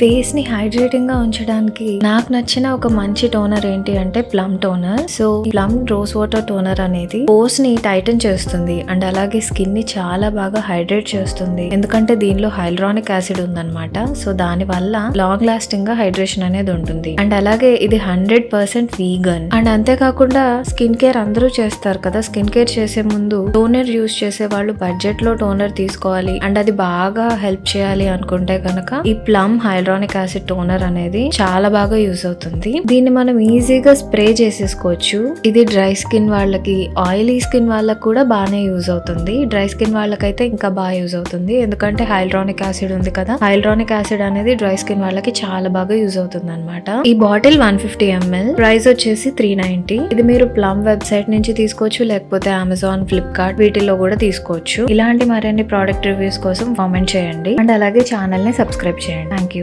Face ని hydrating గా ఉంచడానికి నాకు నచ్చిన ఒక మంచి టోనర్ ఏంటి అంటే plum toner. So plum rose water toner అనేది పోర్స్ ని టైటన్ చేస్తుంది అండ్ అలాగే స్కిన్ ని చాలా బాగా హైడ్రేట్ చేస్తుంది. ఎందుకంటే దీనిలో హైల్రానిక్ యాసిడ్ ఉందన్నమాట. సో దాని వల్ల లాంగ్ లాస్టింగ్ గా హైడ్రేషన్ అనేది ఉంటుంది. అండ్ అలాగే ఇది 100% వీగన్. అండ్ అంతేకాకుండా స్కిన్ కేర్ అందరూ చేస్తారు కదా, స్కిన్ కేర్ చేసే ముందు టోనర్ యూజ్ చేసే వాళ్ళు బడ్జెట్ లో టోనర్ తీసుకోవాలి అండ్ అది బాగా హెల్ప్ చేయాలి అనుకుంటే కనుక ఈ ప్లమ్ హైల్రానిక్ యాసిడ్ టోనర్ అనేది చాలా బాగా యూజ్ అవుతుంది. దీన్ని మనం ఈజీగా స్ప్రే చేసేసుకోవచ్చు. ఇది డ్రై స్కిన్ వాళ్ళకి, ఆయిలీ స్కిన్ వాళ్ళకి కూడా బాగానే యూజ్ అవుతుంది. డ్రై స్కిన్ వాళ్ళకైతే ఇంకా బాగా యూజ్ అవుతుంది, ఎందుకంటే హైల్రానిక్ యాసిడ్ ఉంది కదా. హైల్రానిక్ యాసిడ్ అనేది డ్రై స్కిన్ వాళ్ళకి చాలా బాగా యూజ్ అవుతుంది అనమాట. ఈ బాటిల్ 150 ml, ప్రైస్ వచ్చేసి 390. ఇది మీరు ప్లమ్ వెబ్సైట్ నుంచి తీసుకోవచ్చు, లేకపోతే అమెజాన్, ఫ్లిప్కార్ట్ వీటిల్లో కూడా తీసుకోవచ్చు. ఇలాంటి మరిన్ని ప్రోడక్ట్ రివ్యూస్ కోసం కామెంట్ చేయండి అండ్ అలాగే ఛానల్ ని సబ్స్క్రైబ్ చేయండి. Thank you.